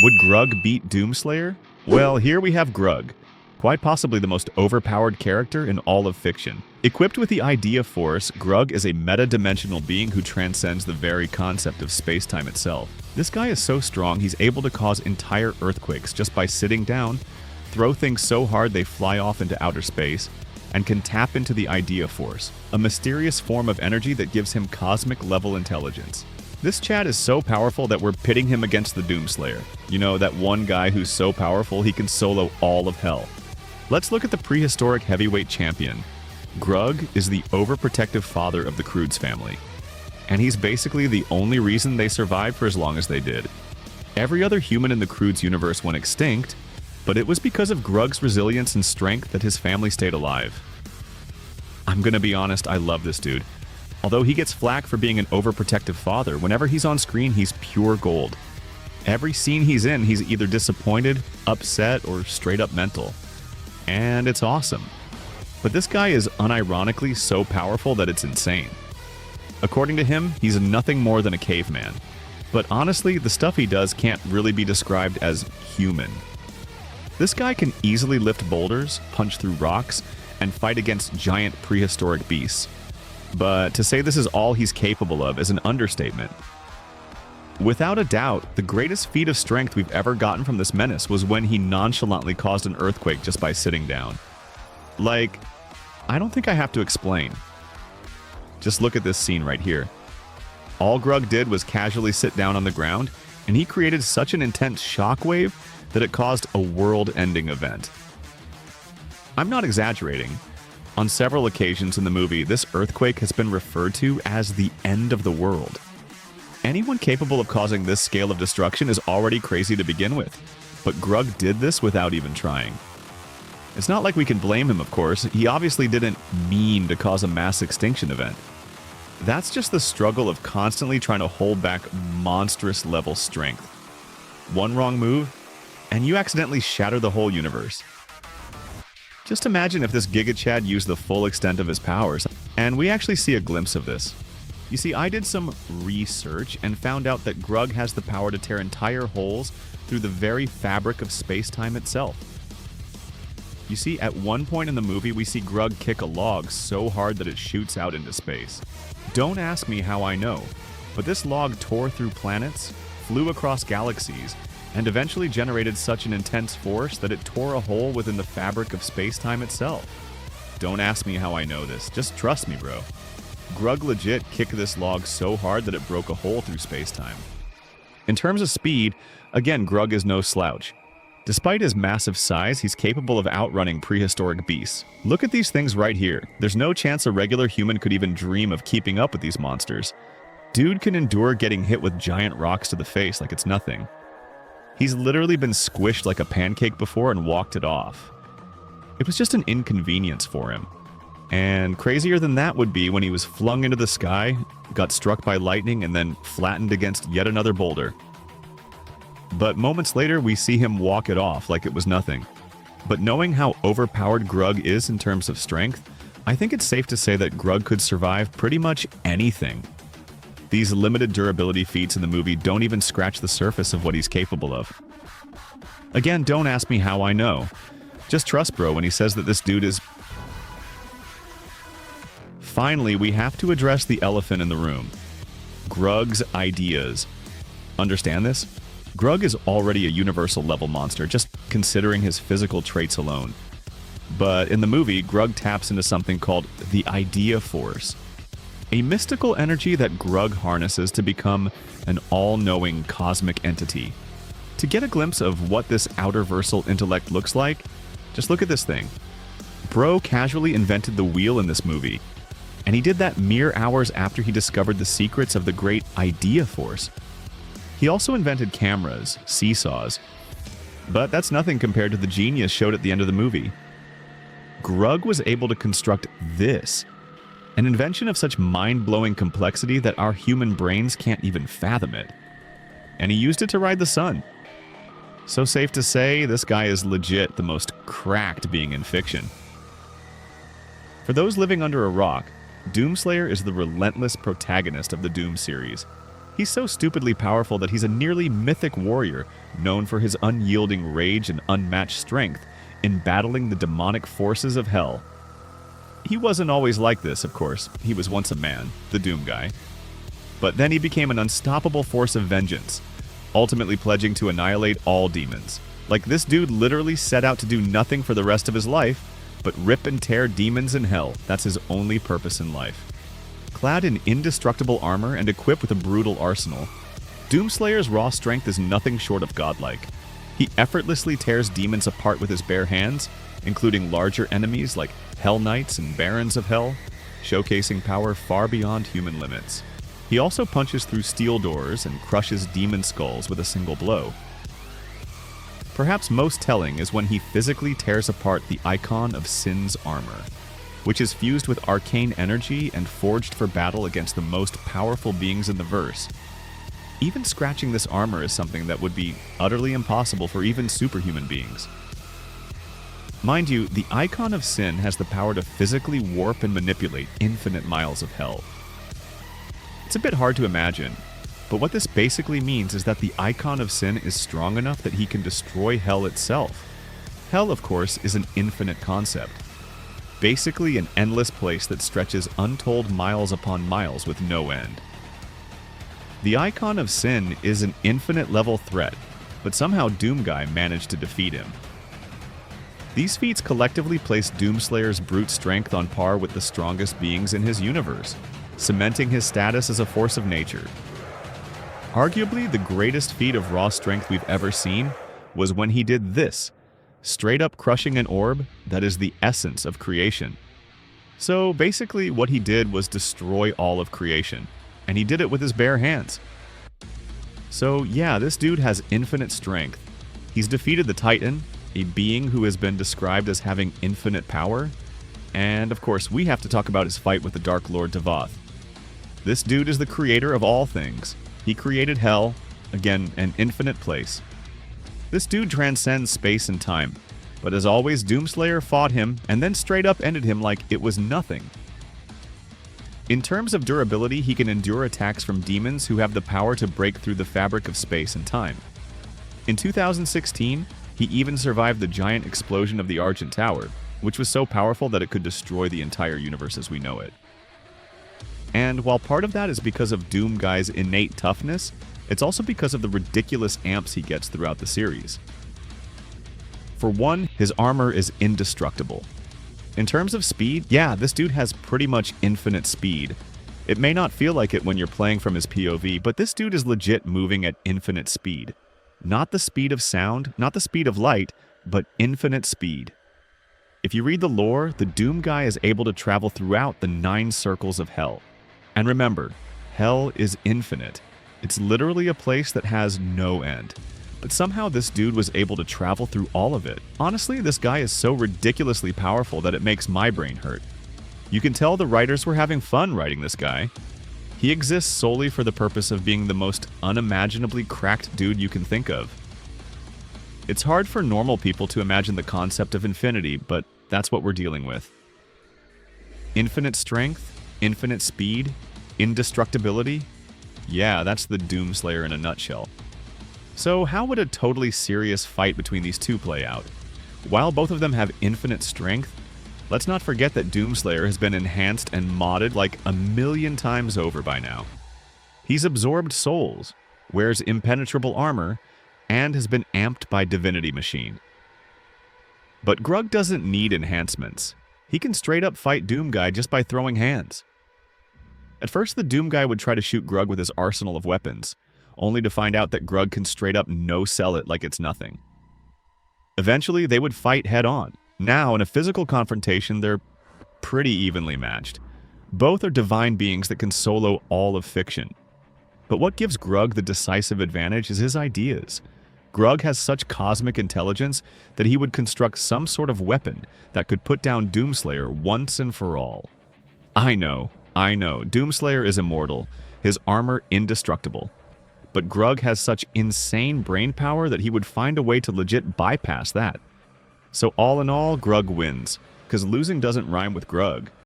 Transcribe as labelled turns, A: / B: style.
A: Would Grug beat Doomslayer? Well, here we have Grug, quite possibly the most overpowered character in all of fiction. Equipped with the idea force, Grug is a meta-dimensional being who transcends the very concept of space-time itself. This guy is so strong he's able to cause entire earthquakes just by sitting down, throw things so hard they fly off into outer space, and can tap into the idea force, a mysterious form of energy that gives him cosmic-level intelligence. This Chad is so powerful that we're pitting him against the Doomslayer. You know, that one guy who's so powerful he can solo all of hell. Let's look at the prehistoric heavyweight champion. Grug is the overprotective father of the Croods family, and he's basically the only reason they survived for as long as they did. Every other human in the Croods universe went extinct, but it was because of Grug's resilience and strength that his family stayed alive. I'm gonna be honest, I love this dude. Although he gets flack for being an overprotective father, whenever he's on screen, he's pure gold. Every scene he's in, he's either disappointed, upset, or straight up mental. And it's awesome. But this guy is unironically so powerful that it's insane. According to him, he's nothing more than a caveman. But honestly, the stuff he does can't really be described as human. This guy can easily lift boulders, punch through rocks, and fight against giant prehistoric beasts. But to say this is all he's capable of is an understatement. Without a doubt, the greatest feat of strength we've ever gotten from this menace was when he nonchalantly caused an earthquake just by sitting down. Like, I don't think I have to explain. Just look at this scene right here. All Grug did was casually sit down on the ground, and he created such an intense shockwave that it caused a world-ending event. I'm not exaggerating. On several occasions in the movie, this earthquake has been referred to as the end of the world. Anyone capable of causing this scale of destruction is already crazy to begin with, but Grug did this without even trying. It's not like we can blame him, of course. He obviously didn't mean to cause a mass extinction event. That's just the struggle of constantly trying to hold back monstrous level strength. One wrong move, and you accidentally shatter the whole universe. Just imagine if this Giga Chad used the full extent of his powers, and we actually see a glimpse of this. You see, I did some research and found out that Grug has the power to tear entire holes through the very fabric of space-time itself. You see, at one point in the movie, we see Grug kick a log so hard that it shoots out into space. Don't ask me how I know, but this log tore through planets, flew across galaxies, and eventually generated such an intense force that it tore a hole within the fabric of space-time itself. Don't ask me how I know this, just trust me, bro. Grug legit kicked this log so hard that it broke a hole through space-time. In terms of speed, again, Grug is no slouch. Despite his massive size, he's capable of outrunning prehistoric beasts. Look at these things right here. There's no chance a regular human could even dream of keeping up with these monsters. Dude can endure getting hit with giant rocks to the face like it's nothing. He's literally been squished like a pancake before and walked it off. It was just an inconvenience for him. And crazier than that would be when he was flung into the sky, got struck by lightning, and then flattened against yet another boulder. But moments later, we see him walk it off like it was nothing. But knowing how overpowered Grug is in terms of strength, I think it's safe to say that Grug could survive pretty much anything. These limited durability feats in the movie don't even scratch the surface of what he's capable of. Again, don't ask me how I know. Just trust bro when he says that this dude is... Finally, we have to address the elephant in the room. Grug's ideas. Understand this? Grug is already a universal level monster, just considering his physical traits alone. But in the movie, Grug taps into something called the idea force. A mystical energy that Grug harnesses to become an all-knowing cosmic entity. To get a glimpse of what this outer-versal intellect looks like, just look at this thing. Bro casually invented the wheel in this movie, and he did that mere hours after he discovered the secrets of the great idea force. He also invented cameras, seesaws, but that's nothing compared to the genius showed at the end of the movie. Grug was able to construct this, an invention of such mind-blowing complexity that our human brains can't even fathom it. And he used it to ride the sun. So safe to say, this guy is legit the most cracked being in fiction. For those living under a rock, Doomslayer is the relentless protagonist of the Doom series. He's so stupidly powerful that he's a nearly mythic warrior, known for his unyielding rage and unmatched strength in battling the demonic forces of hell. He wasn't always like this, of course. He was once a man, the Doom Guy. But then he became an unstoppable force of vengeance, ultimately pledging to annihilate all demons. Like, this dude literally set out to do nothing for the rest of his life, but rip and tear demons in hell. That's his only purpose in life. Clad in indestructible armor and equipped with a brutal arsenal, Doomslayer's raw strength is nothing short of godlike. He effortlessly tears demons apart with his bare hands, including larger enemies like Hell Knights and Barons of Hell, showcasing power far beyond human limits. He also punches through steel doors and crushes demon skulls with a single blow. Perhaps most telling is when he physically tears apart the Icon of Sin's armor, which is fused with arcane energy and forged for battle against the most powerful beings in the verse. Even scratching this armor is something that would be utterly impossible for even superhuman beings. Mind you, the Icon of Sin has the power to physically warp and manipulate infinite miles of hell. It's a bit hard to imagine, but what this basically means is that the Icon of Sin is strong enough that he can destroy hell itself. Hell, of course, is an infinite concept. Basically an endless place that stretches untold miles upon miles with no end. The Icon of Sin is an infinite level threat, but somehow Doom Guy managed to defeat him. These feats collectively place Doomslayer's brute strength on par with the strongest beings in his universe, cementing his status as a force of nature. Arguably the greatest feat of raw strength we've ever seen was when he did this, straight up crushing an orb that is the essence of creation. So basically what he did was destroy all of creation, and he did it with his bare hands. So yeah, this dude has infinite strength. He's defeated the Titan, a being who has been described as having infinite power, and of course we have to talk about his fight with the Dark Lord Devoth. This dude is the creator of all things. He created hell, again, an infinite place. This dude transcends space and time, but as always, Doomslayer fought him and then straight up ended him like it was nothing. In terms of durability, he can endure attacks from demons who have the power to break through the fabric of space and time. In 2016, he even survived the giant explosion of the Argent Tower, which was so powerful that it could destroy the entire universe as we know it. And while part of that is because of Doom Guy's innate toughness, it's also because of the ridiculous amps he gets throughout the series. For one, his armor is indestructible. In terms of speed, yeah, this dude has pretty much infinite speed. It may not feel like it when you're playing from his POV, but this dude is legit moving at infinite speed. Not the speed of sound, not the speed of light, but infinite speed. If you read the lore, the Doom Guy is able to travel throughout the 9 circles of hell. And remember, hell is infinite. It's literally a place that has no end. But somehow this dude was able to travel through all of it. Honestly, this guy is so ridiculously powerful that it makes my brain hurt. You can tell the writers were having fun writing this guy. He exists solely for the purpose of being the most unimaginably cracked dude you can think of. It's hard for normal people to imagine the concept of infinity, but that's what we're dealing with. Infinite strength, infinite speed, indestructibility. Yeah, that's the Doomslayer in a nutshell. So how would a totally serious fight between these two play out? While both of them have infinite strength, let's not forget that Doomslayer has been enhanced and modded like a million times over by now. He's absorbed souls, wears impenetrable armor, and has been amped by Divinity Machine. But Grug doesn't need enhancements. He can straight up fight Doom Guy just by throwing hands. At first, the Doom Guy would try to shoot Grug with his arsenal of weapons, only to find out that Grug can straight up no-sell it like it's nothing. Eventually, they would fight head-on. Now, in a physical confrontation, they're pretty evenly matched. Both are divine beings that can solo all of fiction. But what gives Grug the decisive advantage is his ideas. Grug has such cosmic intelligence that he would construct some sort of weapon that could put down Doomslayer once and for all. I know, Doomslayer is immortal, his armor indestructible. But Grug has such insane brain power that he would find a way to legit bypass that. So all in all, Grug wins, because losing doesn't rhyme with Grug.